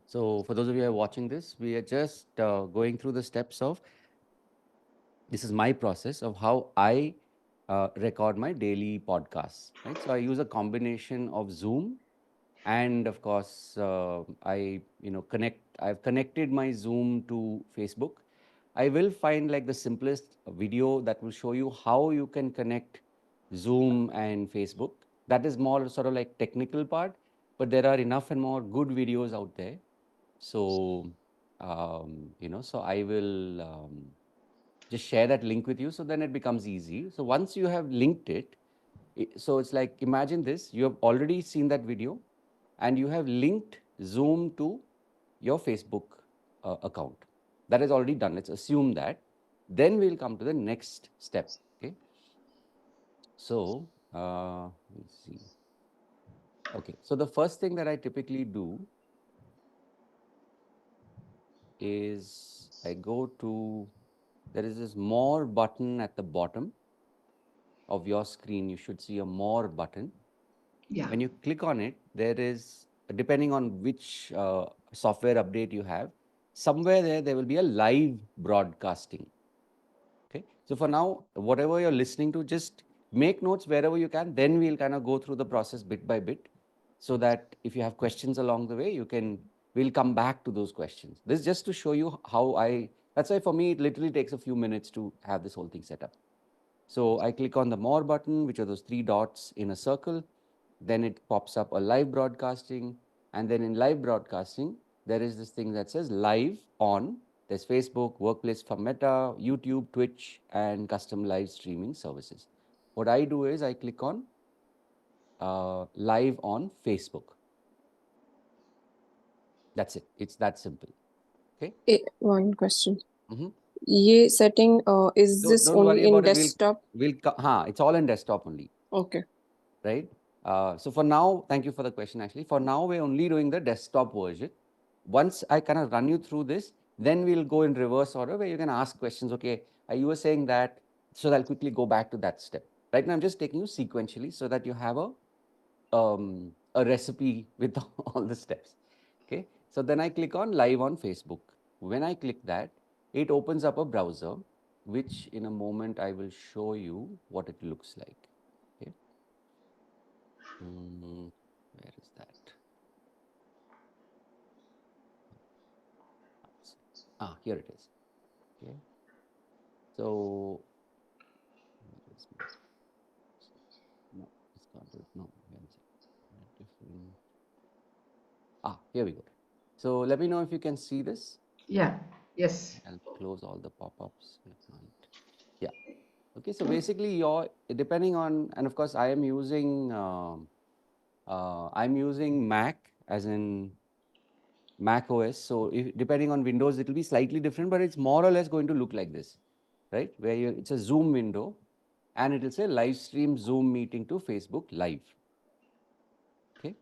So for those of you who are watching this, we are just going through the steps of, this is my process of how I record my daily podcasts, right? So I use a combination of Zoom and of course I've connected my Zoom to Facebook. I will find like the simplest video that will show you how you can connect Zoom and Facebook. That is more sort of like technical part, but there are enough and more good videos out there. So so I will just share that link with you, so then it becomes easy. So once you have linked it, so it's like, imagine this, you have already seen that video and you have linked Zoom to your Facebook account. That is already done. Let's assume that. Then we'll come to the next step. Okay. So let's see. Okay. So the first thing that I typically do is I go to, there is this more button at the bottom of your screen. You should see a more button. Yeah. When you click on it, there is, depending on which software update you have, somewhere there will be a live broadcasting. Okay. So for now, whatever you're listening to, just make notes wherever you can. Then we'll kind of go through the process bit by bit, so that if you have questions along the way, we'll come back to those questions. This is just to show you how that's why for me, it literally takes a few minutes to have this whole thing set up. So I click on the more button, which are those three dots in a circle. Then it pops up a live broadcasting. And then in live broadcasting, there is this thing that says live on. There's Facebook, Workplace for Meta, YouTube, Twitch, and custom live streaming services. What I do is I click on live on Facebook. That's it. It's that simple. Okay. One question. Mm-hmm. ये setting is this Don't only worry in about it. desktop? It's all in desktop only. Okay. Right? So for now, thank you for the question. Actually, for now, we're only doing the desktop version. Once I kind of run you through this, then we'll go in reverse order where you can ask questions. Okay, you were saying that, so I'll quickly go back to that step. Right now, I'm just taking you sequentially so that you have a recipe with all the steps. Okay, so then I click on live on Facebook. When I click that, it opens up a browser, which in a moment I will show you what it looks like. Okay. Where is that? Here it is. Okay. So, no, it's not good. No, where is it? Different. Here we go. So let me know if you can see this. Yeah. Yes. I'll close all the pop-ups. Yeah. Okay. So basically, depending on, and of course, I'm using Mac, as in Mac OS. So depending on Windows, it will be slightly different, but it's more or less going to look like this, right? Where it's a Zoom window, and it will say live stream Zoom meeting to Facebook Live. Okay.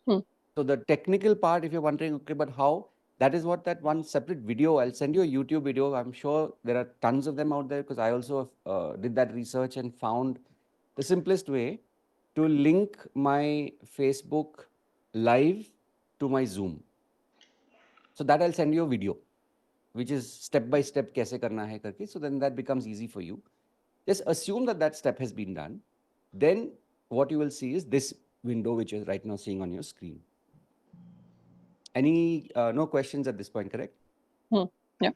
So the technical part, if you're wondering, okay, but how, that is what that one separate video, I'll send you a YouTube video. I'm sure there are tons of them out there, because I also did that research and found the simplest way to link my Facebook Live to my Zoom. So that I'll send you a video, which is step by step kaise karna hai karke. So then that becomes easy for you. Just assume that that step has been done. Then what you will see is this window, which you're right now seeing on your screen. Any no questions at this point, correct? Yeah.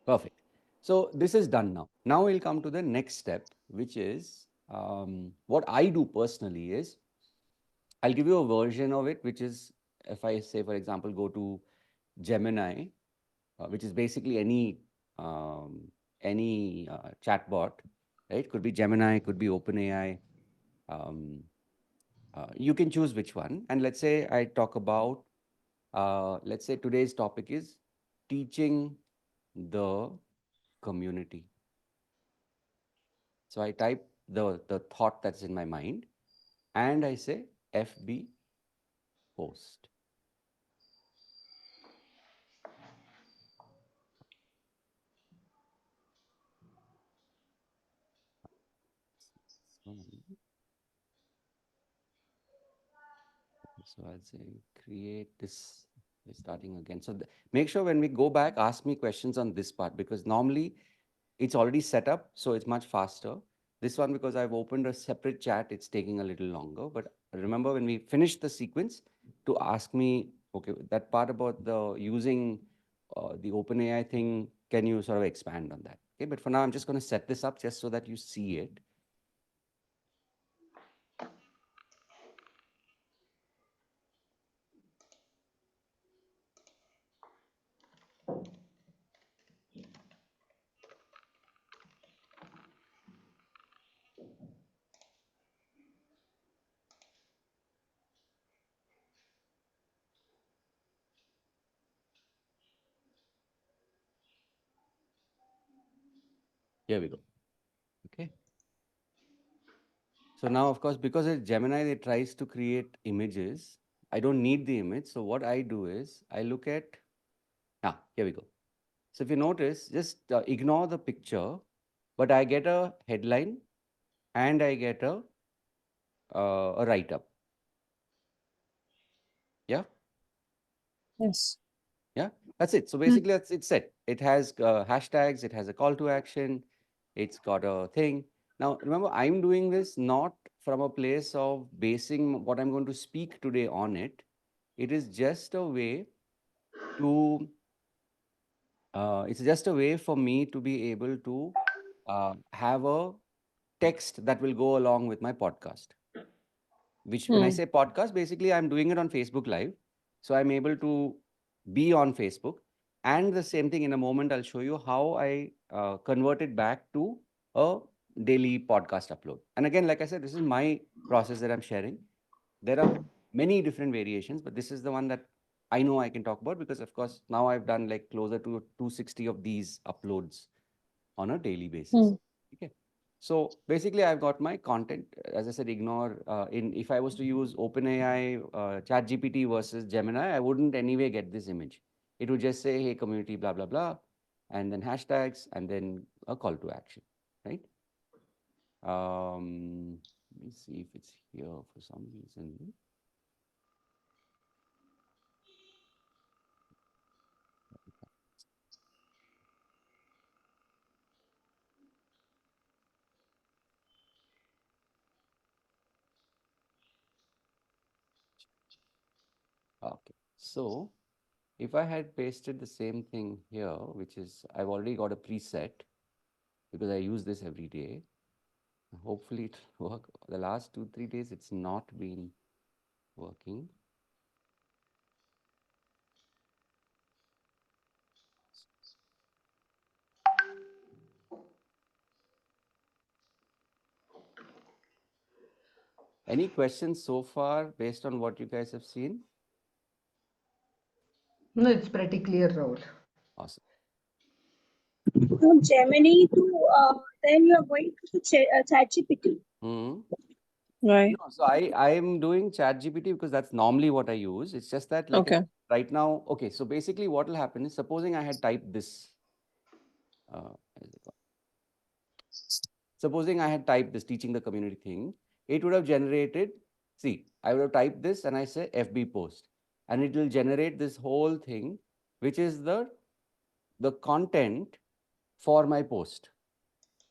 Perfect. So this is done now. Now we'll come to the next step, which is what I do personally is I'll give you a version of it, which is, if I say, for example, go to Gemini, which is basically any chatbot, right? Could be Gemini, could be OpenAI. You can choose which one. And let's say I talk about, let's say today's topic is teaching the community. So I type the thought that's in my mind, and I say FB post. So I'll say create this. We're starting again. So make sure when we go back, ask me questions on this part, because normally it's already set up, so it's much faster. This one, because I've opened a separate chat, it's taking a little longer. But remember, when we finish the sequence, to ask me, okay, that part about the using the OpenAI thing, can you sort of expand on that? Okay, but for now, I'm just going to set this up just so that you see it. Here we go. Okay. So now, of course, because it's Gemini, it tries to create images. I don't need the image. So what I do is I look at, here we go. So if you notice, just ignore the picture, but I get a headline and I get a write-up. Yeah, Yes. yeah, that's it. So basically, that's it's set. It has hashtags. It has a call to action. It's got a thing. Now, remember, I'm doing this not from a place of basing what I'm going to speak today on it. It is just a way to it's just a way for me to be able to have a text that will go along with my podcast. Which, when I say podcast, basically I'm doing it on Facebook Live. So I'm able to be on Facebook. And the same thing, in a moment, I'll show you how I convert it back to a daily podcast upload. And again, like I said, this is my process that I'm sharing. There are many different variations, but this is the one that I know I can talk about, because, of course, now I've done like closer to 260 of these uploads on a daily basis. Okay. So basically, I've got my content. As I said, ignore if I was to use OpenAI, ChatGPT versus Gemini, I wouldn't anyway get this image. It would just say, hey, community, blah, blah, blah, and then hashtags, and then a call to action, right? Let me see if it's here for some reason. Okay. So if I had pasted the same thing here, which is, I've already got a preset because I use this every day. Hopefully it will work. The last 2-3 days, it's not been working. Any questions so far based on what you guys have seen? No, it's pretty clear, Rahul. Awesome. From Gemini to then you are going to ChatGPT. Hmm. Why? No, so I'm doing ChatGPT because that's normally what I use. It's just that, like, Okay. right now, okay, so basically what will happen is, supposing I had typed this, where is it gone? Supposing I had typed this teaching the community thing, it would have generated, see, I would have typed this and I say FB post, and it will generate this whole thing, which is the content for my post,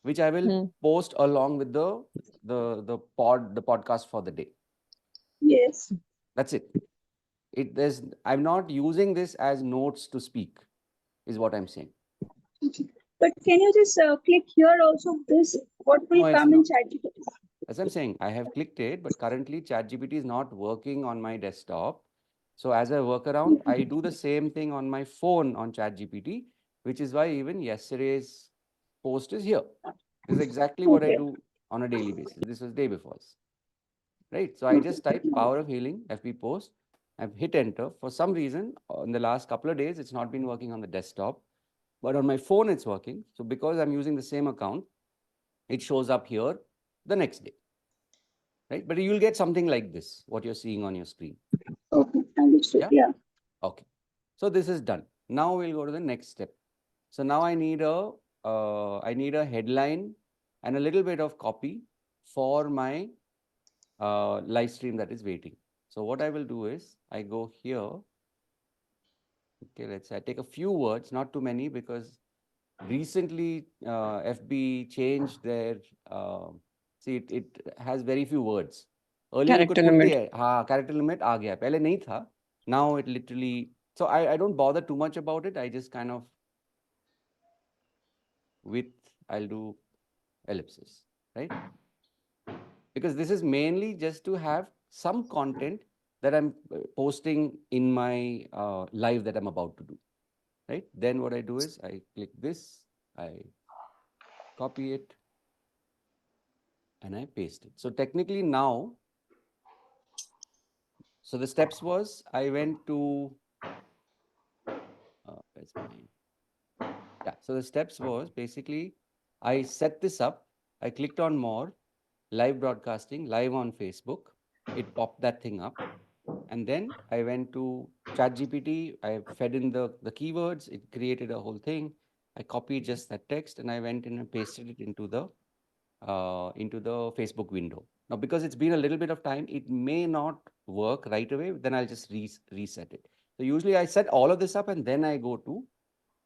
which I will post along with the podcast for the day. Yes. That's it. I'm not using this as notes to speak, is what I'm saying. But can you just click here also this? What will No, it's come in not. ChatGPT? As I'm saying, I have clicked it, but currently ChatGPT is not working on my desktop. So as a workaround, I do the same thing on my phone on ChatGPT, which is why even yesterday's post is here. This is exactly what I Okay. do on a daily basis. This was day before's. Right? So I just type power of healing, FB post. I've hit enter. For some reason, in the last couple of days, it's not been working on the desktop, but on my phone, it's working. So because I'm using the same account, it shows up here the next day. Right? But you'll get something like this, what you're seeing on your screen. Okay. Understood. Yeah? Yeah. Okay. So this is done. Now we'll go to the next step. So now I need a headline and a little bit of copy for my live stream that is waiting. So what I will do is I go here Okay, let's say I take a few words, not too many, because recently FB changed their. See, it has very few words. Earlier you Character could put limit. the character limit आ गया पहले नहीं था. Now it literally. So I don't bother too much about it. I just kind of width I'll do ellipsis, right? Because this is mainly just to have some content that I'm posting in my live that I'm about to do, right? Then what I do is I click this, I copy it, and I paste it. So technically now, so the steps was I went to, where's my, yeah. So the steps was basically I set this up, I clicked on more, live broadcasting, live on Facebook. It popped that thing up. And then I went to ChatGPT. I fed in the keywords. It created a whole thing. I copied just that text and I went in and pasted it into the Facebook window. Now, because it's been a little bit of time, it may not work right away. Then I'll just reset it. So usually I set all of this up and then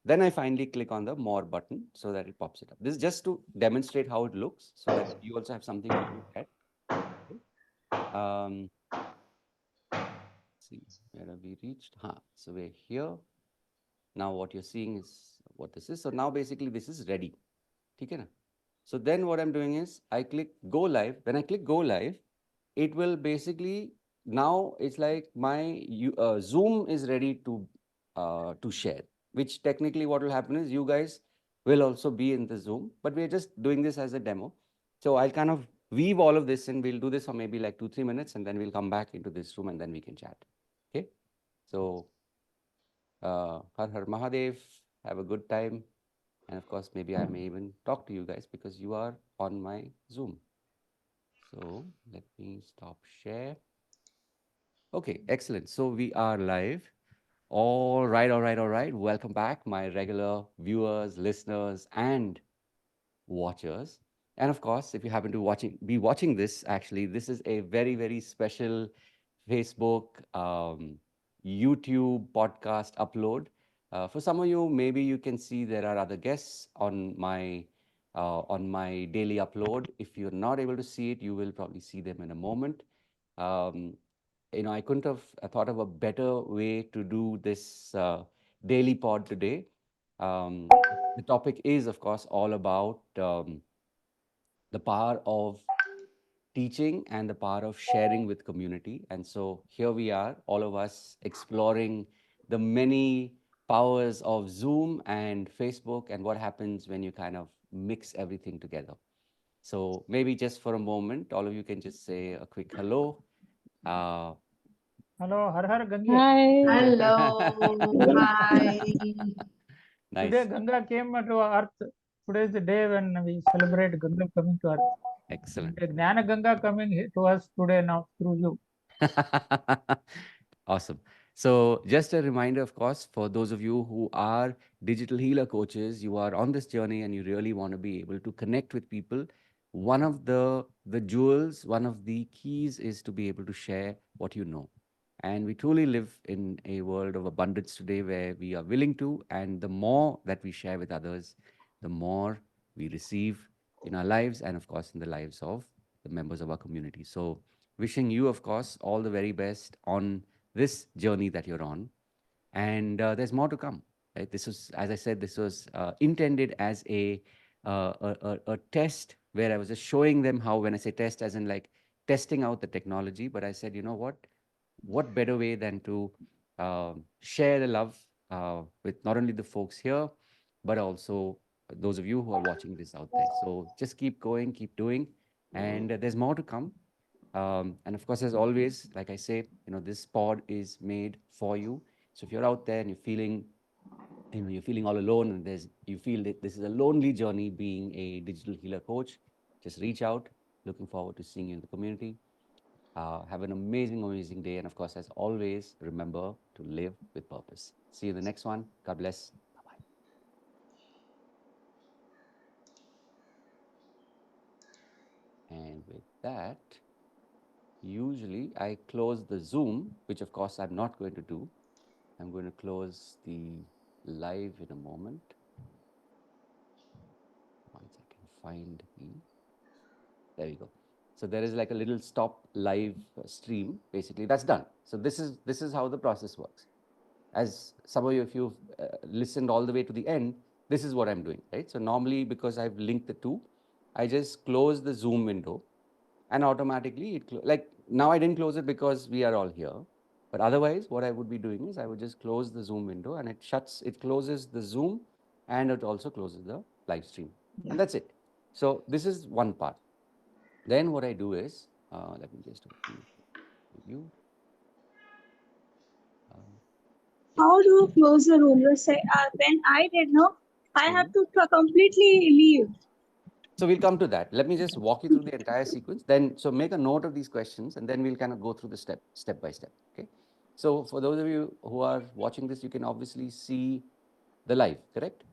then I finally click on the more button so that it pops it up. This is just to demonstrate how it looks so that you also have something to look at. Okay. See, where have we reached? So we're here. Now what you're seeing is what this is. So now basically this is ready. Okay, na? So then what I'm doing is I click go live. When I click go live, it will basically now it's like my Zoom is ready to share. Which technically what will happen is you guys will also be in the Zoom, but we're just doing this as a demo. So I'll kind of weave all of this and we'll do this for maybe like 2-3 minutes and then we'll come back into this room and then we can chat. Okay. So Har Har Mahadev, have a good time. And of course, maybe I may even talk to you guys because you are on my Zoom. So let me stop share. Okay, excellent. So we are live. All right, all right, all right. Welcome back, my regular viewers, listeners, and watchers. And of course, if you happen to be watching this, actually, this is a very, very special Facebook, YouTube podcast upload. For some of you, maybe you can see there are other guests on my daily upload. If you're not able to see it, you will probably see them in a moment. Um, I couldn't have thought of a better way to do this daily pod today. Um, the topic is, of course, all about the power of teaching and the power of sharing with community. And so here we are, all of us exploring the many powers of Zoom and Facebook and what happens when you kind of mix everything together. So maybe just for a moment, all of you can just say a quick hello. Uh, Hello, Har Har Gange. Hi. Hello, hi. Nice. Today Ganga came to earth. Today is the day when we celebrate Ganga coming to earth. Excellent. And Gnana Ganga coming to us today now through you. Awesome. So, just a reminder, of course, for those of you who are digital healer coaches, you are on this journey and you really want to be able to connect with people. One of the jewels, one of the keys is to be able to share what you know. And we truly live in a world of abundance today where we are willing to, and the more that we share with others, the more we receive in our lives and, of course, in the lives of the members of our community. So, wishing you, of course, all the very best on this journey that you're on. And there's more to come. Right? This was, as I said, this was intended as a test where I was just showing them how, when I say test, as in like testing out the technology, but I said, you know what better way than to share the love with not only the folks here, but also those of you who are watching this out there. So just keep going, keep doing, and there's more to come. And of course, as always, like I say, this pod is made for you. So if you're out there and you're feeling all alone, and you feel that this is a lonely journey being a digital healer coach, just reach out. Looking forward to seeing you in the community. Have an amazing, amazing day. And of course, as always, remember to live with purpose. See you in the next one. God bless. Bye-bye. And with that, usually I close the Zoom, which of course I'm not going to do. I'm going to close the live in a moment. Once I can find the, there we go. So there is like a little stop live stream, basically that's done. So this is how the process works. As some of you, if you've listened all the way to the end, this is what I'm doing, right? So normally, because I've linked the two, I just close the Zoom window and automatically it, like now I didn't close it because we are all here. But otherwise, what I would be doing is I would just close the Zoom window and it closes the Zoom and it also closes the live stream. Yeah. And that's it. So this is one part. Then what I do is, let me just open the view. How do you close the room? You say, when I did not, I have to completely leave. So we'll come to that. Let me just walk you through the entire sequence. Then, so make a note of these questions, and then we'll kind of go through the step by step. Okay. So for those of you who are watching this, you can obviously see the live, correct?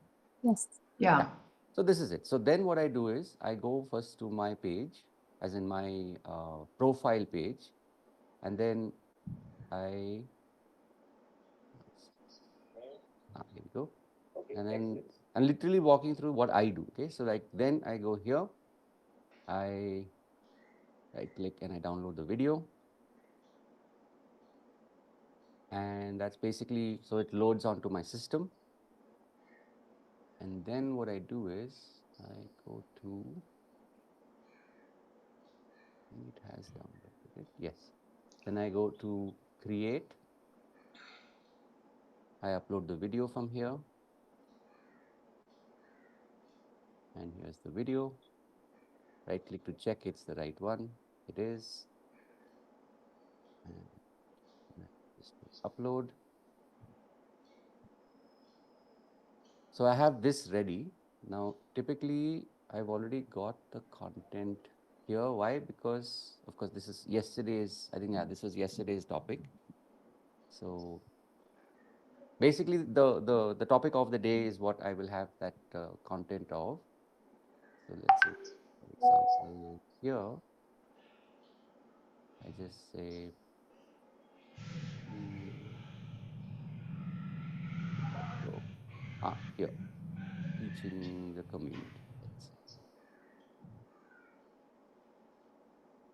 Yes. Yeah. So this is it. So then what I do is I go first to my page, as in my profile page, and then here we go. And then I'm literally walking through what I do. Okay. So like then I go here, I right click and I download the video. And that's basically, so it loads onto my system. And then what I do is I go to, it has downloaded it, yes. Then I go to create. I upload the video from here. And here's the video. Right click to check it's the right one. It is. And just upload. So I have this ready. Now, typically, I've already got the content here. Why? Because, of course, this is yesterday's, I think, yeah, this was yesterday's topic. So basically, the topic of the day is what I will have that content of. So let's say, for example, here, I just say, here, teaching the community. Let's say.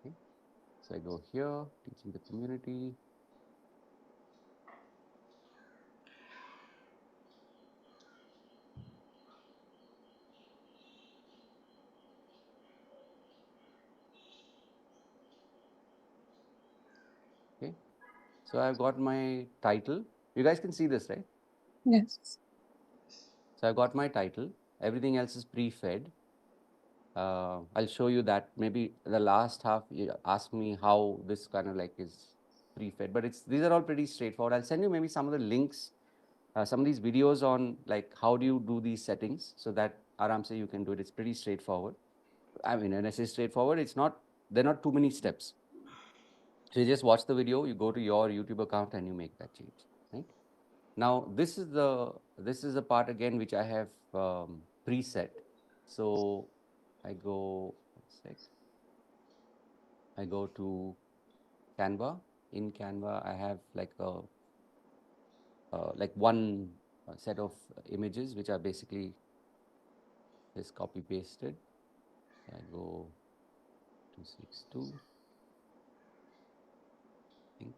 Okay. So I go here, teaching the community. Okay. So I've got my title. You guys can see this, right? Yes. So I've got my title. Everything else is pre-fed. I'll show you that. Maybe the last half, you ask me how this kind of like is pre-fed, but these are all pretty straightforward. I'll send you maybe some of the links, some of these videos on like how do you do these settings so that aramse you can do it. It's pretty straightforward. I mean, when I say straightforward, they're not too many steps. So you just watch the video, you go to your YouTube account and you make that change, right? Now, this is the part again which I have preset. So I go, I go to Canva. In Canva, I have like one set of images which are basically just copy pasted. I go 262. I think.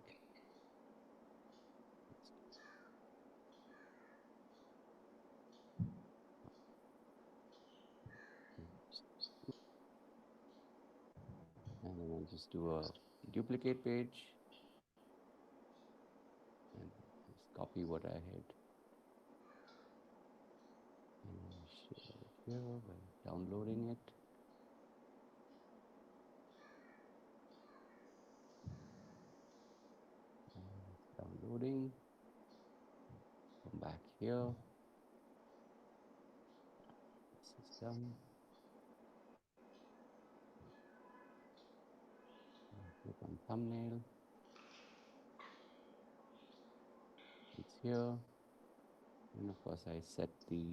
And then I'll just do a duplicate page and just copy what I had and share it here by downloading it. Downloading. Come back here. This is done. Click on thumbnail. It's here. And of course, I set the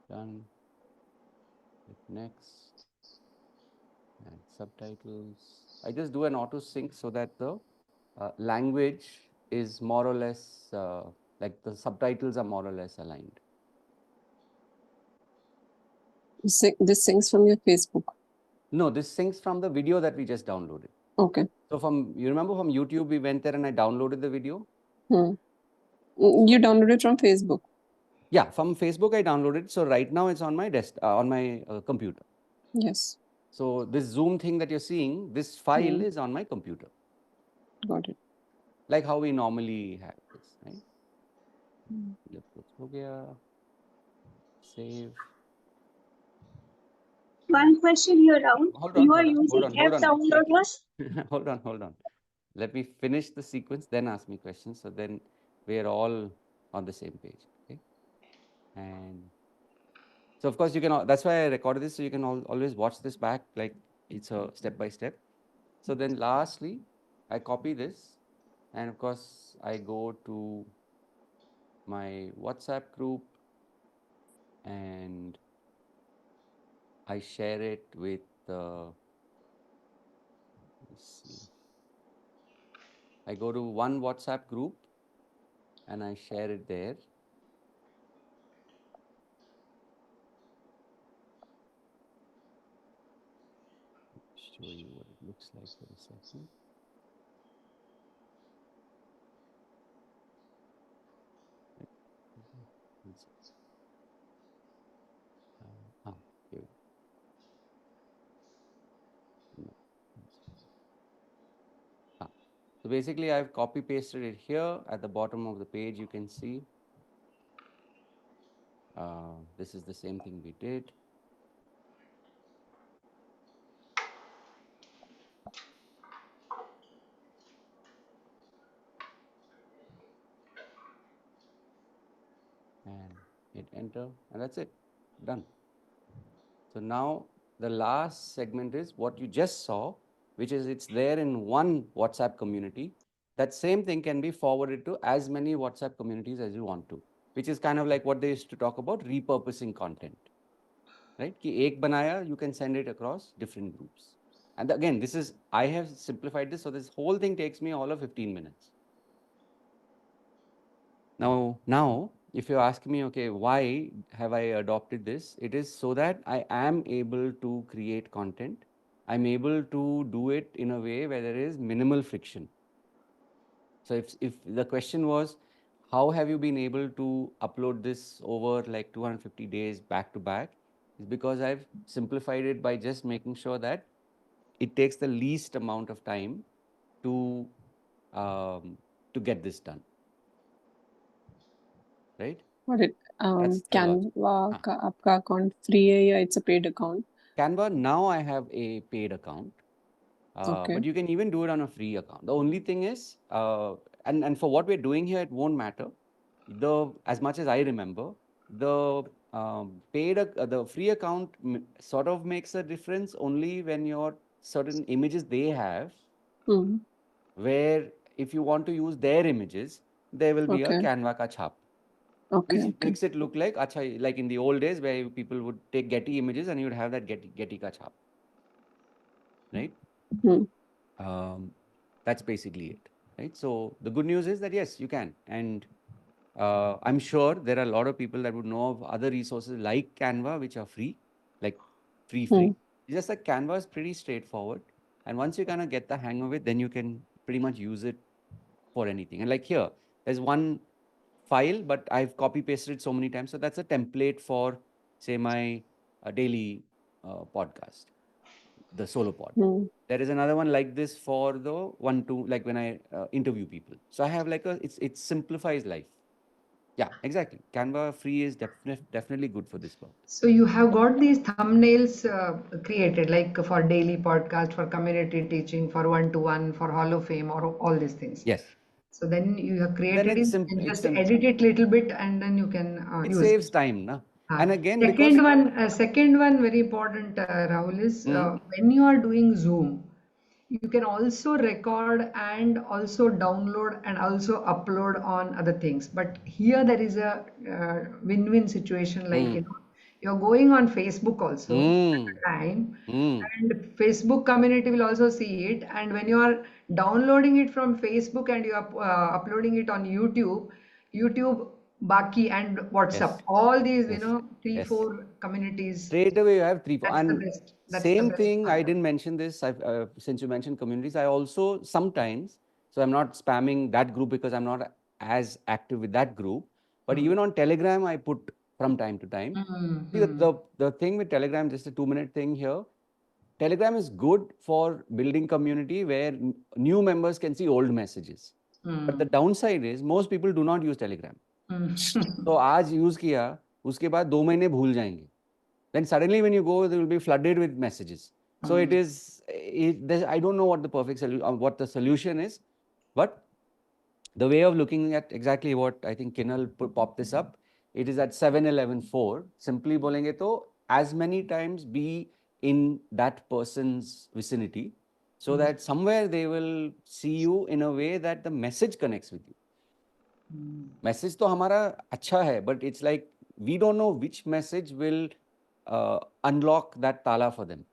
done. Click next. And subtitles. I just do an auto sync so that the language is more or less like the subtitles are more or less aligned. This syncs from your Facebook. No, this syncs from the video that we just downloaded. Okay. So you remember from YouTube, we went there and I downloaded the video. You downloaded from Facebook. Yeah, from Facebook I downloaded. So right now it's on my on my computer. Yes. So this Zoom thing that you're seeing, this file is on my computer. Got it. Like how we normally have this, right? Save. One question here, Rahul. Hold on, You are hold on, using hold on, app downloaders? hold on. Let me finish the sequence, then ask me questions. So then we are all on the same page. Okay. And so of course you can, that's why I recorded this. So you can always watch this back, like it's a step by step. So then lastly, I copy this. And of course I go to my WhatsApp group and I share it with let's see. I go to one WhatsApp group and I share it there. Show you what it looks like for a second. Here. No. So basically I've copy pasted it here at the bottom of the page. You can see this is the same thing we did. And hit enter and that's it, done. So now the last segment is what you just saw, which is it's there in one WhatsApp community. That same thing can be forwarded to as many WhatsApp communities as you want to, which is kind of like what they used to talk about, repurposing content, right? Ki ek banaya, you can send it across different groups. And again, this is, I have simplified this, so this whole thing takes me all of 15 minutes. Now, if you ask me, okay, why have I adopted this? It is so that I am able to create content. I'm able to do it in a way where there is minimal friction. So if the question was, how have you been able to upload this over like 250 days back to back? It's because I've simplified it by just making sure that it takes the least amount of time to get this done. Right? Got it. That's the logic. Canva का आपका account free है या it's a paid account? Canva, now I have a paid account. Okay. But you can even do it on a free account. The only thing is, and for what we're doing here, it won't matter. As much as I remember, the the free account sort of makes a difference only when your certain images they have, where if you want to use their images, there will be a Canva ka chhap. Which makes it look like, like in the old days where people would take Getty images and you would have that Getty ka chhap. Right? That's basically it. Right? So the good news is that yes, you can. And I'm sure there are a lot of people that would know of other resources like Canva, which are free, like free. It's just that Canva is pretty straightforward. And once you kind of get the hang of it, then you can pretty much use it for anything. And like here, there's one file, but I've copy pasted it so many times. So that's a template for, say, my daily podcast, the solo pod. There is another one like this for the one-to, like when I interview people. So I have like it simplifies life. Yeah, exactly. Canva free is definitely good for this purpose. So you have got these thumbnails created, like for daily podcast, for community teaching, for one-to-one, for Hall of Fame, or all these things. Yes. So then you have created it, and just simple. edit it little bit, and then you can it use saves time, na? And again, second one very important, Rahul, is when you are doing Zoom, you can also record and also download and also upload on other things. But here there is a win-win situation, like you're going on Facebook also at Mm. the time, Mm. and Facebook community will also see it. And when you are downloading it from Facebook and you are uploading it on YouTube, Baki and WhatsApp, Yes. all these, Yes. three, Yes. four communities. Straight away you have 3, 4. That's the And best. That's the same best thing, I part. didn't mention this. Since you mentioned communities, I also sometimes, so I'm not spamming that group because I'm not as active with that group. But even on Telegram, I put from time to time. See, the thing with Telegram, just a 2-minute thing here. Telegram is good for building community where new members can see old messages. But the downside is most people do not use Telegram. तो आज use किया उसके बाद 2 महीने भूल जाएंगे. Then suddenly when you go, they will be flooded with messages. So I don't know what the perfect solution, what the solution is, but the way of looking at exactly what I think Kinal popped this up, it is at 7-11-4. Simply bolenge to as many times be in that person's vicinity so that somewhere they will see you in a way that the message connects with you. Message to hamara acha hai, but it's like we don't know which message will unlock that tala for them.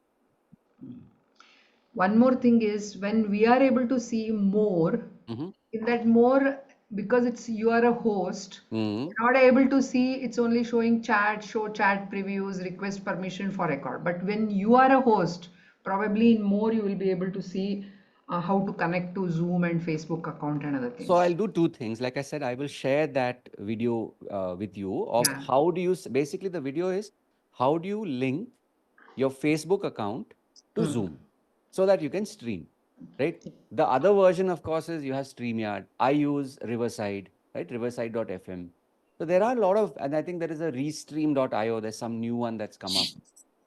One more thing is when we are able to see more, in that more, because you are a host, you're not able to see, it's only showing show chat previews, request permission for record. But when you are a host, probably in more you will be able to see how to connect to Zoom and Facebook account and other things. So I'll do 2 things. Like I said, I will share that video with you of how do you, basically the video is how do you link your Facebook account to Zoom so that you can stream, right? The other version, of course, is you have StreamYard. I use Riverside, right? Riverside.fm. So there are a lot of, and I think there is a restream.io. There's some new one that's come up.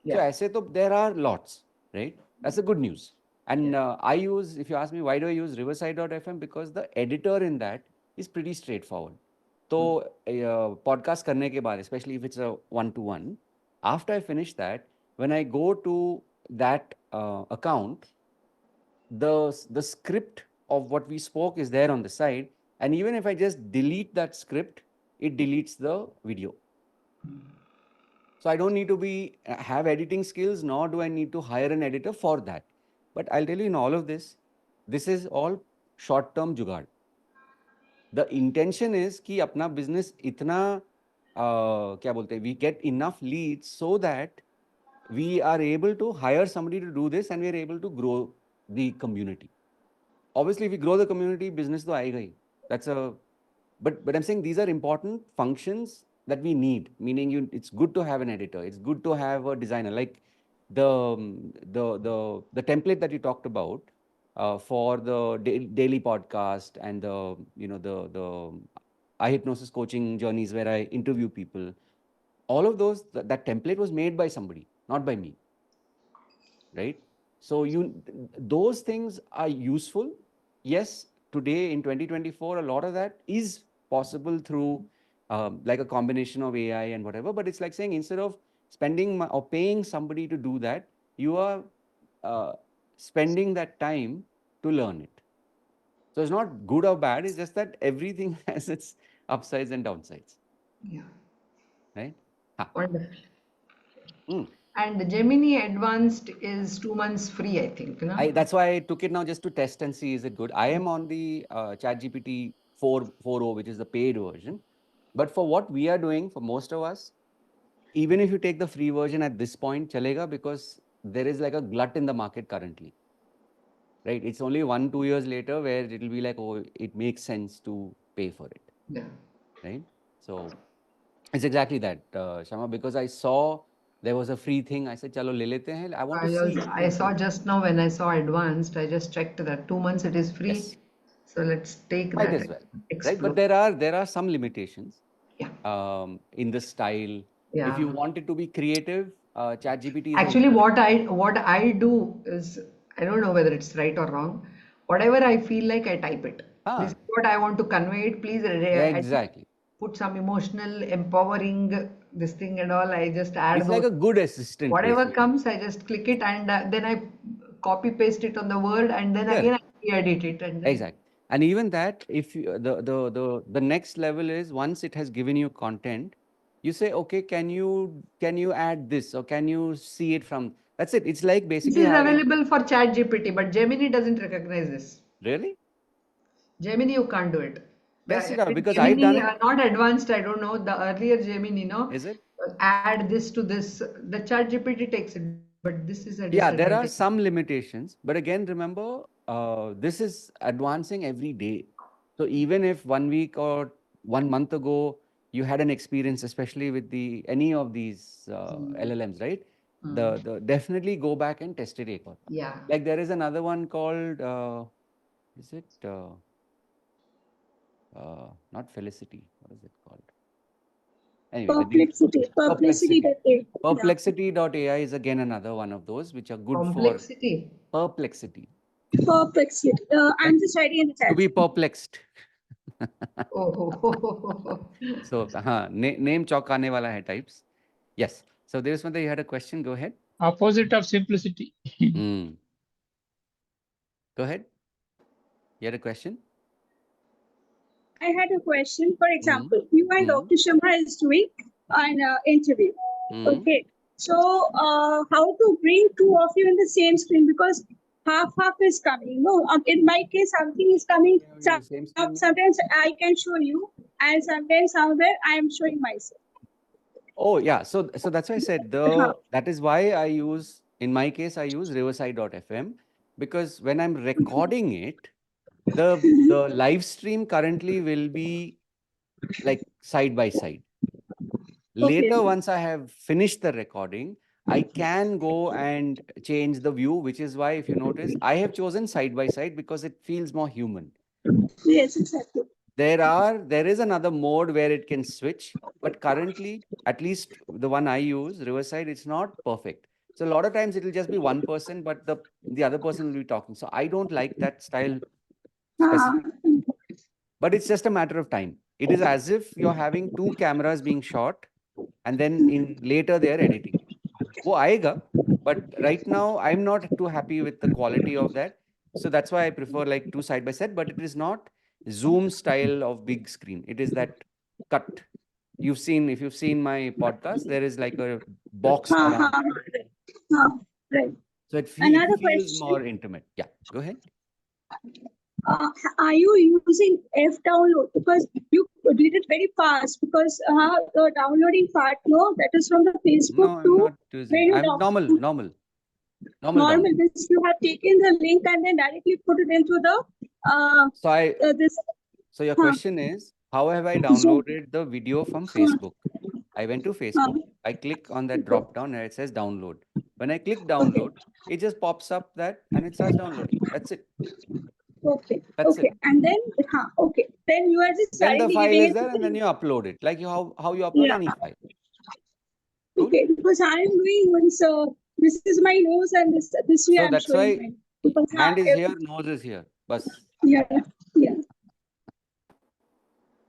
So ऐसे तो there are lots, right? That's the good news. And I use, if you ask me, why do I use Riverside.fm? Because the editor in that is pretty straightforward. So podcast करने के बाद, especially if it's a one-to-one, after I finish that, when I go to that account, the script of what we spoke is there on the side. And even if I just delete that script, it deletes the video. So I don't need to have editing skills, nor do I need to hire an editor for that. But I'll tell you, in all of this is all short-term jugaad. The intention is कि अपना business इतना क्या बोलते हैं, we get enough leads so that we are able to hire somebody to do this and we are able to grow the community. Obviously, if we grow the community, business to आएगा ही. But I'm saying these are important functions that we need. Meaning, it's good to have an editor. It's good to have a designer. Like the template that you talked about for the daily podcast and the iHypnosys coaching journeys where I interview people. All of those, that template was made by somebody, not by me, right? So those things are useful. Yes, today in 2024, a lot of that is possible through like a combination of AI and whatever. But it's like saying instead of spending or paying somebody to do that, you are spending that time to learn it. So it's not good or bad. It's just that everything has its upsides and downsides. Yeah. Right? Wonderful. And Gemini Advanced is 2 months free, I think. No? That's why I took it now just to test and see is it good. I am on the ChatGPT 4.0, which is the paid version. But for what we are doing, for most of us, even if you take the free version at this point, chalega, because there is like a glut in the market currently. Right? It's only 1-2 years later where it will be like, oh, it makes sense to pay for it. Yeah. Right? So it's exactly that, Shama, because I saw there was a free thing. I said, chalo, le lete hain. I want to see. I saw just now when I saw Advanced, I just checked that 2 months it is free. Yes. So let's take Might that. as well. Explore. Right? But there are some limitations in the style. Yeah. If you want it to be creative, ChatGPT is Actually, what I do is, I don't know whether it's right or wrong. Whatever I feel like, I type it. This is what I want to convey it. Please exactly. put some emotional, empowering this thing and all. I just add It's like a good assistant. whatever basically. comes, I just click it and then I copy paste it on the Word and then again I edit it. And then exactly. And even that, if you, the next level is once it has given you content, You say, okay, can you add this, or can you see it from? That's it. It's like This basically is having. available for ChatGPT, but Gemini doesn't recognize this. Really? Gemini, you can't do it. Test it out, With because I've done Gemini, it. not advanced, I don't know. The earlier Gemini, Is it? add this to this. The ChatGPT takes it, but this is a Yeah, there are disadvantage. some limitations, but again, remember, this is advancing every day. So even if 1 week or 1 month ago you had an experience, especially with any of these LLMs, right? The definitely go back and test it. Ek baar. Yeah. Like there is another one called, is it not Felicity? What is it called? Anyway, Perplexity. Perplexity. Yeah. Perplexity.ai is again another one of those which are good for Complexity. perplexity. Perplexity. I'm just writing in the To chat. be perplexed. Oh. So, name चौंकाने वाला है types. Yes. So, Devasmita, you had a question. Go ahead. Opposite of simplicity. Go ahead. You had a question? I had a question. For example, you and Dr. Sharma is doing an interview. Okay. So, how to bring two of you in the same screen, because half is coming. No, in my case, something is coming. Sometimes I can show you, and sometimes somewhere I am showing myself. Oh, yeah. So that's why I said that is why I use, in my case, I use riverside.fm, because when I'm recording it, the live stream currently will be like side by side. Later, once I have finished the recording, I can go and change the view, which is why, if you notice, I have chosen side by side because it feels more human. Yes, exactly. There is another mode where it can switch, but currently, at least the one I use, Riverside, it's not perfect. So a lot of times it will just be one person, but the other person will be talking. So I don't like that style specifically. But it's just a matter of time. It is as if you're having two cameras being shot, and then later they're editing it. वो आएगा, but right now I'm not too happy with the quality of that. So that's why I prefer like two side by side, but it is not Zoom style of big screen. It is that cut. If you've seen my podcast, there is like a box around. Right. So it Another feels question. more intimate. Yeah, go ahead. Are you using F download? Because you did it very fast, because the downloading part, no, that is from the Facebook No, I'm to not using. I'm normal. Normal download. Means you have taken the link and then directly put it into the So your question is, how have I downloaded the video from Facebook? I went to Facebook. I click on that drop down and it says download. When I click download, it just pops up that and it starts downloading. That's it. Okay. That's it. And then okay. Then you are just Then the directly file giving is it there and then you upload it. Like how you upload any file. Cool? Okay, because I am doing once. This is my nose, and this way So I'm that's showing. why hand is here, nose is here. Bas. Yeah.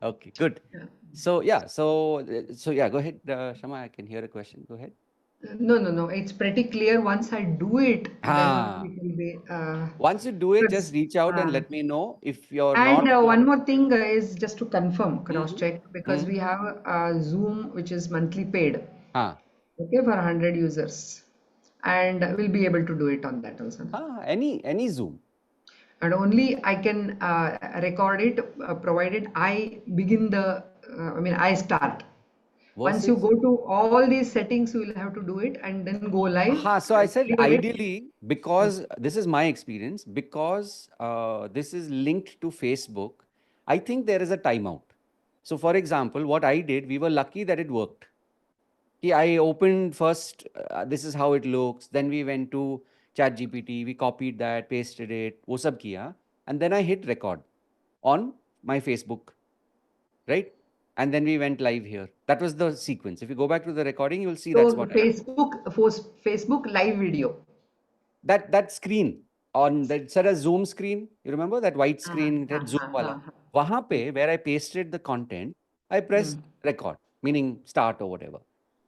Okay, good. So yeah, so yeah, go ahead, Shama. I can hear a question. Go ahead. No. It's pretty clear. Once I do it, then it will be. Once you do it, just reach out and let me know if you're and not. one more thing is just to confirm, cross-check, because we have Zoom, which is monthly paid. Okay, for 100 users, and we'll be able to do it on that also. Any Zoom. And only I can record it, provided I begin I start. Once you go to all these settings, you will have to do it and then go live. So I said ideally, because this is my experience, because this is linked to Facebook, I think there is a timeout. So for example, what I did, we were lucky that it worked. I opened first, this is how it looks. Then we went to ChatGPT, we copied that, pasted it, wo sab kiya, and then I hit record on my Facebook, right? And then we went live here. That was the sequence. If you go back to the recording, you'll see that's what Facebook live video. That screen on that said a Zoom screen. You remember that white screen? That Zoom wala. Wahan pe, where I pasted the content, I pressed record, meaning start or whatever.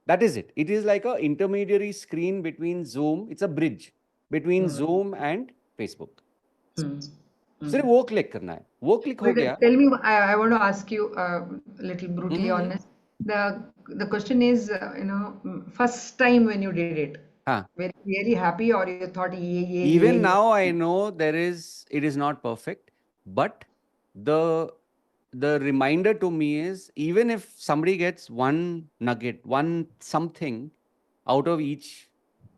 That is it. It is like a intermediary screen between Zoom. It's a bridge between Zoom and Facebook. सिर्फ वो click करना है. वो click हो गया. Tell me, I want to ask you a little brutally honest. The question is, first time when you did it, Huh. were you really happy or you thought, yeah, Even now, I know it is not perfect, but the reminder to me is, even if somebody gets one nugget, one something out of each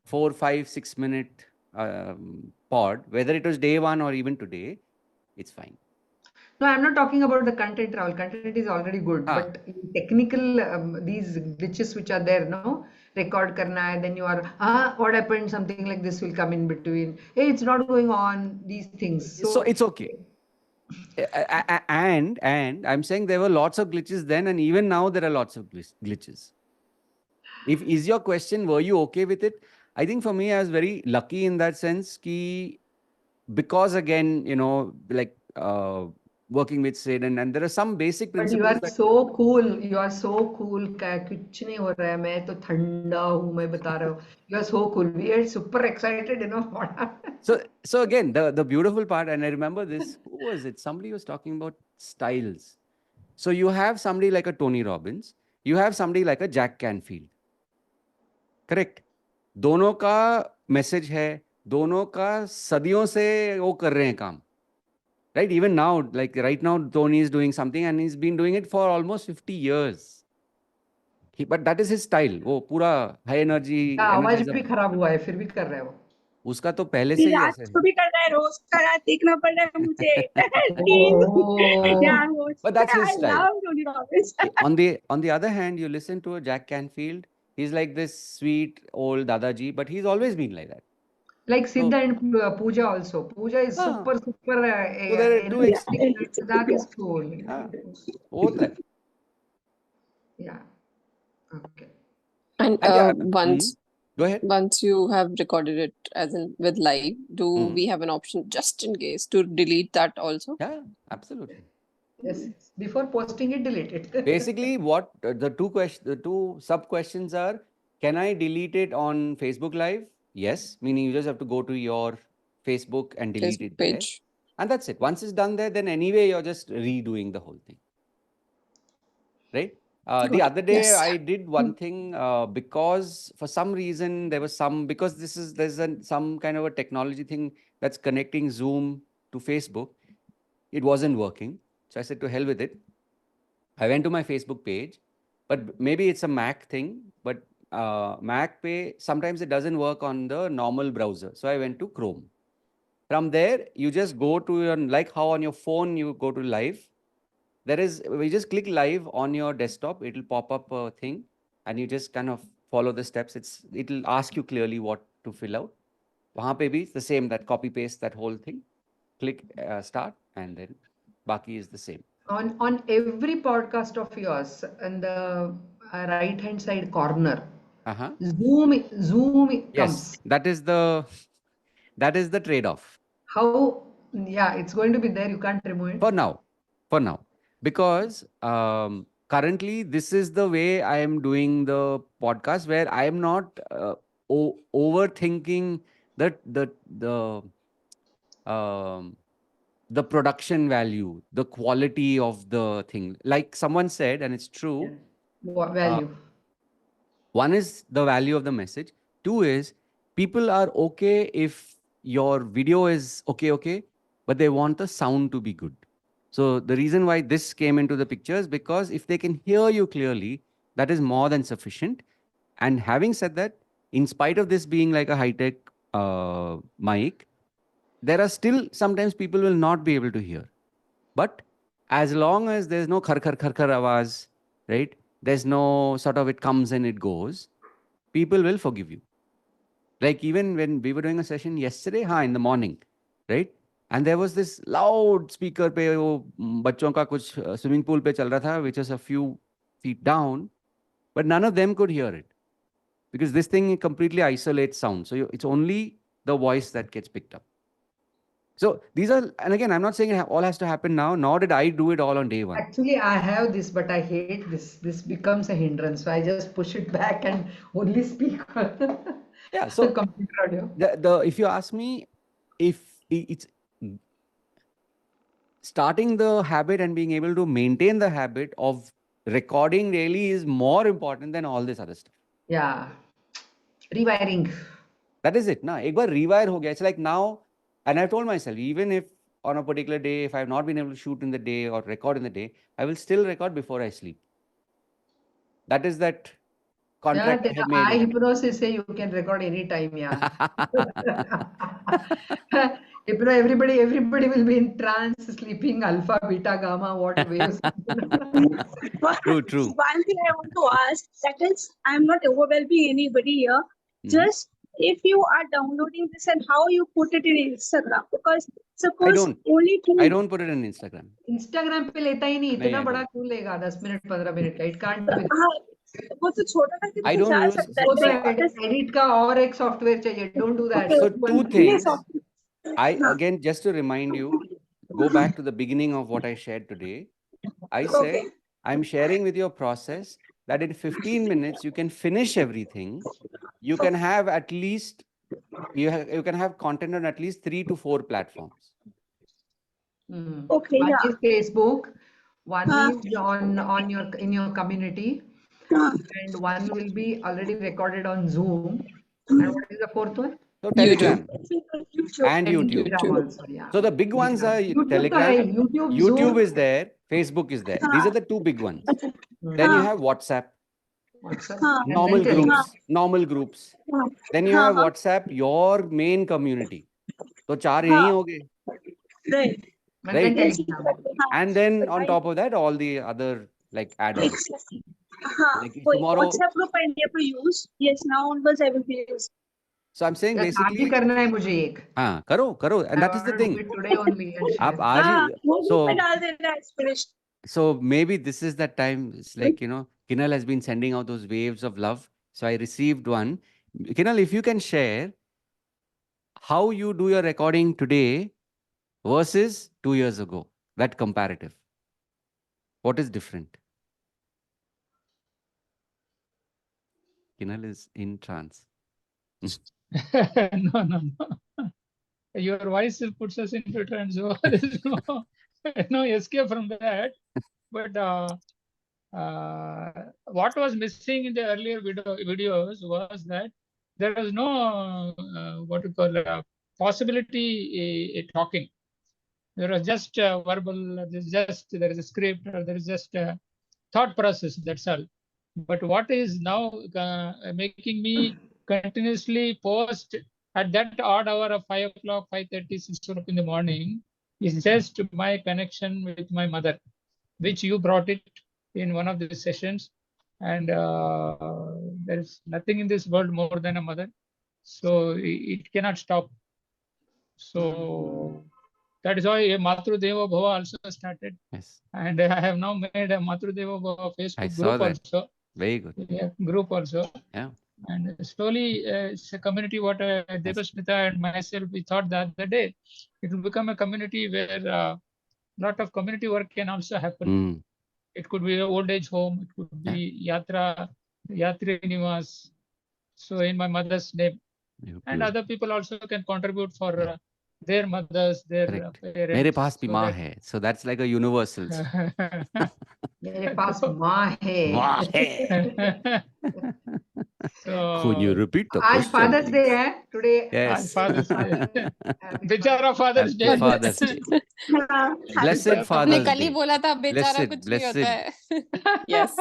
4, 5, 6 minute pod, whether it was day one or even today, it's fine. No, I'm not talking about the content travel. Content is already good, Ah. but technical these glitches which are there, no, record karna hai, then you are what happened? Something like this will come in between. Hey, it's not going on. These things. So it's okay. And I'm saying there were lots of glitches then, and even now there are lots of glitches. If is your question, were you okay with it? I think for me, I was very lucky in that sense, because again, like working with Sid, and there are some basic But you principles are that. so cool. You are so cool. कुछ नहीं हो रहा है. मैं तो ठंडा हूँ. मैं बता रहा हूँ. You are so cool. We are super excited. So again, the beautiful part, and I remember this. Who was it? Somebody was talking about styles. So you have somebody like a Tony Robbins. You have somebody like a Jack Canfield. Correct. दोनों का message है, दोनों का सदियों से वो कर रहे हैं काम. Right? Even now, like right now, Tony is doing something and he's been doing it for almost 50 years. But that is his style. वो पूरा high energy, आवाज energizer. भी खराब हुआ है. फिर भी कर रहे हो. उसका तो पहले से ही रात ऐसे है. को भी कर रहा है, रोज का रात देखना पड़ रहा है मुझे. Oh. But that's his I style. love Tony Robbins. On the other hand, you listen to a Jack Canfield, he's like this sweet old Dadaji, but he's always been like that. Like So, Siddha and Pooja also. Pooja is हाँ, super so there are two energetic. extremes. That is cool. हाँ, होता है. Yeah. Okay. And And yeah, go ahead. once you have recorded it as in with live, do we have an option just in case to delete that also? Yeah, absolutely. Yes. Before posting it, delete it. Basically, what the two sub questions are: can I delete it on Facebook Live? Yes, meaning you just have to go to your Facebook and delete Facebook it there, page. and that's it. Once it's done there, then anyway you're just redoing the whole thing, right? The Got it. other day Yes. I did one thing because for some reason because there's some kind of a technology thing that's connecting Zoom to Facebook. It wasn't working, so I said to hell with it. I went to my Facebook page, but maybe it's a Mac thing, but Mac Pay, sometimes it doesn't work on the normal browser. So I went to Chrome. From there, you just go to like how on your phone you go to live. We just click live on your desktop, it'll pop up a thing and you just kind of follow the steps. It'll ask you clearly what to fill out. Wahan pe bhi it's the same, that copy paste, that whole thing. Click start and then Baki is the same. On every podcast of yours, in the right hand side corner, Uh-huh. Zoom Yes, comes. that is the trade-off. How? Yeah, it's going to be there. You can't remove it. For now, because currently this is the way I am doing the podcast, where I am not overthinking the um, the production value, the quality of the thing. Like someone said, and it's true. Value. One is the value of the message. Two is people are okay if your video is okay, but they want the sound to be good. So the reason why this came into the picture is because if they can hear you clearly, that is more than sufficient. And having said that, in spite of this being like a high-tech mic, there are still sometimes people will not be able to hear. But as long as there's no khar khar khar khar awaz, right? There's no sort of it comes and it goes, people will forgive you. Like even when we were doing a session yesterday, in the morning, right? And there was this loud speaker पे वो बच्चों का कुछ swimming pool पे चल रहा था, which is a few feet down, but none of them could hear it because this thing completely isolates sound. So it's only the voice that gets picked up. So these are, and again, I'm not saying it all has to happen now, nor did I do it all on day one. Actually, I have this, but I hate this. This becomes a hindrance. So I just push it back and only speak on Yeah. So computer audio. if you ask me, if it's starting the habit and being able to maintain the habit of recording really is more important than all this other stuff. Yeah. Rewiring. That is it. Na? Ek baar rewire ho gaya. It's like now, and I've told myself, even if on a particular day, if I've not been able to shoot in the day or record in the day, I will still record before I sleep. That is that contract I have made. iHypnosys say you can record anytime, yeah. Everybody will be in trance, sleeping, alpha, beta, gamma, what waves. True. One thing I want to ask, that is, I'm not overwhelming anybody here. Just if you are downloading this and how you put it in Instagram, because suppose only thing I don't put it in Instagram. Instagram पे लेता ही नहीं, इतना बड़ा क्यों लेगा 10 minute 15 minute का, it can't be. वो तो छोटा करके I don't use वो तो edit का और एक software चाहिए, don't do that. So two things. Again, just to remind you, go back to the beginning of what I shared today. I said, I'm sharing with you a process that in 15 minutes, you can finish everything. You can have at least, you can have content on at least 3 to 4 platforms. Okay, one is Facebook, one is in your community, and one will be already recorded on Zoom. And what is the fourth one? So Telegram and YouTube. YouTube. Also, yeah. So the big ones are Telegram, YouTube is there, Facebook is there. These are the two big ones. Then you have WhatsApp. Normal groups. Then you have WhatsApp, your main community. So 4 yahi ho gaye. Right. And then on top of that, all the other like add-ons. Like tomorrow. WhatsApp group I never use. Yes, now onwards I will use. So I'm saying basically. करना है मुझे एक. हाँ, करो. And that is the thing. Today only. आप आज so maybe this is that time. It's like, Kinal has been sending out those waves of love. So I received one. Kinal, if you can share how you do your recording today versus 2 years ago, that comparative. What is different? Kinal is in trance. No. Your voice puts us into trance. So there is no escape from that. But what was missing in the earlier videos was that there was no possibility talking. There was just verbal. There is a script, or there is just a thought process. That's all. But what is now making me continuously post at that odd hour of 5 o'clock, 5:30, 6 o'clock in the morning is just my connection with my mother, which you brought it in one of the sessions. And there is nothing in this world more than a mother. So it cannot stop. So that is why Matru Deva Bhava also started. Yes. And I have now made a Matru Deva Bhava Facebook group also. Very good. Yeah, group also. Yeah. And slowly, it's a community. What Devasmita and myself, we thought the other day, it will become a community where a lot of community work can also happen. It could be an old age home. It could be Yatri Nivas. So in my mother's name. And other people also can contribute for their mothers, their parents. मेरे पास भी माँ है. So that's like a universal. मेरे पास माँ है. Could you repeat the question? आज Father's Day है. Today. Yes. Father's Day. बेचारा Father's Day. Father's Day. Blessed Father's Day. कल ही बोला था बेचारा कुछ नहीं होता है. Yes.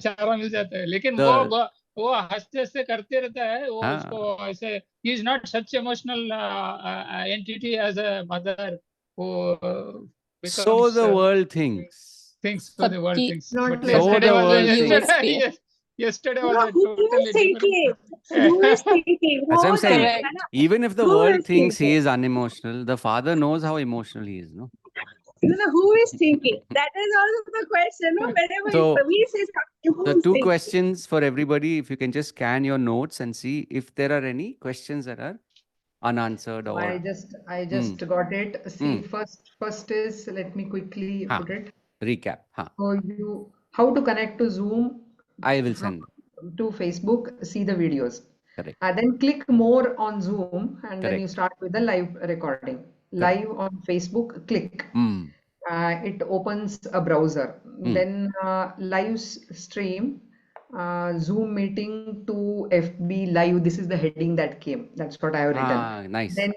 चारा मिल जाता है. लेकिन वो हंसते हंसते करते रहता है. वो उसको ऐसे he is not such emotional entity as a mother who so the world thinks. So the world thinks. But yesterday was totally different. Who is thinking? That's what I'm saying. Even if the world thinks he is unemotional, the father knows how emotional he is, no? Who is thinking? That is also the question. No? Whenever we say something, the 2 questions for everybody, if you can just scan your notes and see if there are any questions that are unanswered. Or I just got it. See, first is, let me quickly put it. Recap. So how to connect to Zoom? I will send to Facebook. See the videos. Correct. Then click more on Zoom, and then you start with the live recording. Live on Facebook, click. It opens a browser. Then live stream, Zoom meeting to FB live. This is the heading that came. That's what I have written. Nice. Then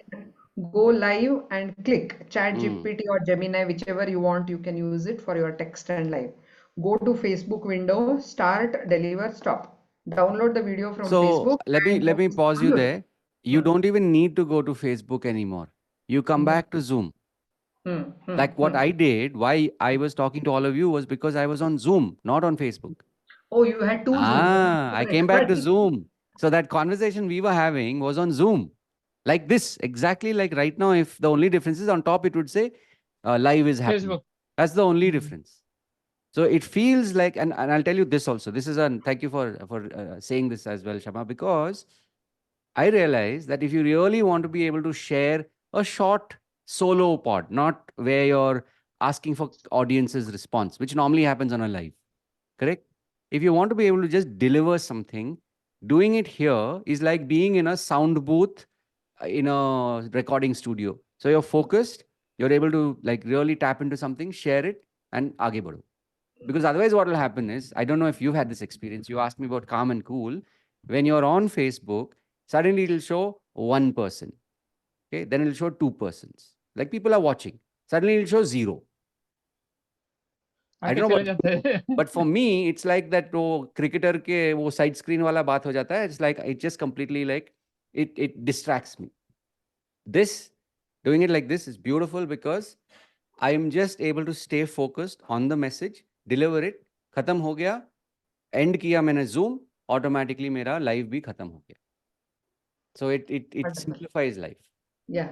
go live and click Chat Mm. GPT or Gemini, whichever you want. You can use it for your text and live. Go to Facebook window, start, deliver, stop. Download the video from So Facebook let and me pause you mute. there. You don't even need to go to Facebook anymore. You come Yeah. back to Zoom. Hmm. Like what I did, why I was talking to all of you was because I was on Zoom, not on Facebook. Oh, you had two Zooms. I came back to Zoom. So that conversation we were having was on Zoom. Like this, exactly like right now, if the only difference is on top, it would say live is happening. Facebook. That's the only difference. So it feels like, and I'll tell you this also. This is thank you for saying this as well, Shama, because I realize that if you really want to be able to share a short solo pod, not where you're asking for audience's response, which normally happens on a live, correct? If you want to be able to just deliver something, doing it here is like being in a sound booth in a recording studio. So you're focused, you're able to like really tap into something, share it, and aage badho. Because otherwise, what will happen is, I don't know if you've had this experience. You asked me about calm and cool. When you're on Facebook, suddenly it'll show one person. Okay, then it'll show two persons. Like people are watching. Suddenly it'll show zero. I आगे don't know चले what, जाते हैं. but for me, it's like that वो cricketer के वो side screen वाला बात हो जाता है. It's like, it just completely like, it distracts me. This, doing it like this is beautiful because I am just able to stay focused on the message, deliver it, खत्म हो गया, end किया मैंने Zoom, automatically मेरा live भी खत्म हो गया. So it simplifies life. Yeah.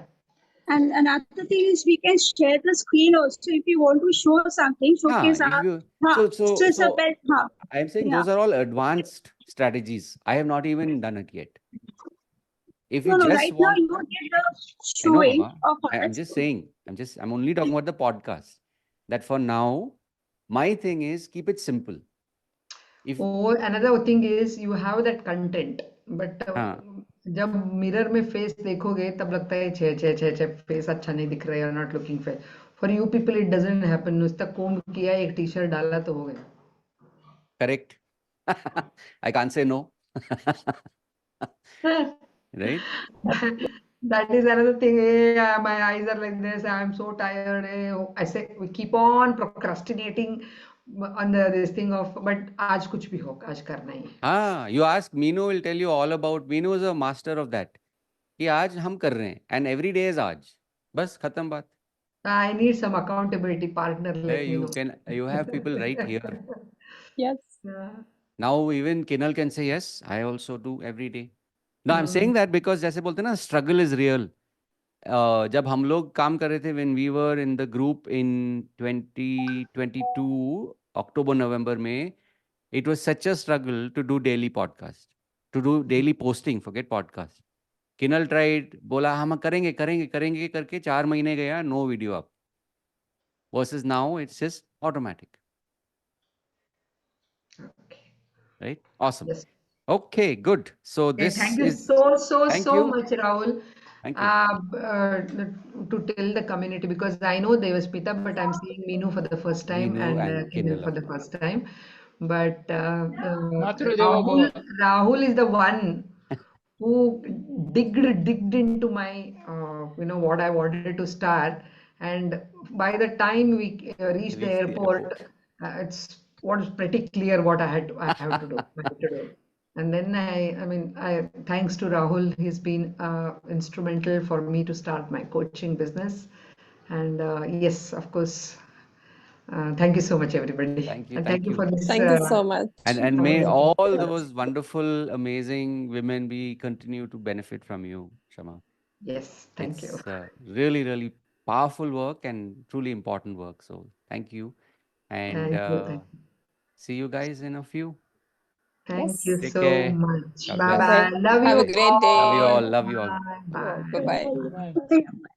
And another thing is we can share the screen also if you want to show something, showcase if our. you, So I am saying yeah. those are all advanced strategies. I have not even done it yet. If you No, just right now want, you did the I know, showing Baba. of I'm just saying, I'm only talking about the podcast. That for now, my thing is keep it simple. If Oh, another thing is you have that content, but जब mirror में face देखोगे तब लगता है छे छे छे छे फेस अच्छा नहीं दिख रहा है, you're not looking fair. For you people it doesn't happen. नुसता कोम किया, एक टी-शर्ट डाला तो हो गया. correct. I can't say no. Right? That is another thing. Hey, my eyes are like this. I'm so tired. Hey, I say we keep on procrastinating on this thing of, but आज कुछ भी हो, आज करना ही है. You ask, Meenu will tell you all about. Meenu is a master of that. कि आज हम कर रहे हैं and every day is आज. बस खत्म बात. I need some accountability partner. Let me know. You have people right here. Yes. Yeah. Now even Kinal can say yes. I also do every day. No, I'm saying that because जैसे बोलते हैं ना, struggle is real. जब हम लोग काम कर रहे थे when we were in the group in 2022 October November में, it was such a struggle to do daily podcast, to do daily posting, forget podcast. Kinal tried, बोला हम करेंगे करेंगे करेंगे करके 4 महीने गया, no video up. Versus now it's just automatic. Okay. Right? Awesome. Yes. Okay, good. So Okay, this thank you is so much, Rahul. Thank you. To tell the community, because I know Devaspita, but I'm seeing Meenu for the first time Meenu and and Kinal Kinal, for of the course. first time. But Matrudevo Bhava. Rahul is the one who digged into my what I wanted to start, and by the time we reached the Reach the airport, it's what is pretty clear what I have to do. I have to do. And then I thanks to Rahul, he's been instrumental for me to start my coaching business. And yes, of course, thank you so much, everybody, Thank you. and thank Thank you you. for this. Thank you so much. And may Amazing. all those wonderful, amazing women be continue to benefit from you, Shama. Yes, thank you. It's really, really powerful work and truly important work. So thank you. And Thank you. see you guys in a few. Thank Yes. you Take so care. much. God Bye bless. Bye-bye. bye. Love Have you a great all. Love you day. all. Love you all. Bye bye. Bye-bye. Bye. Yeah.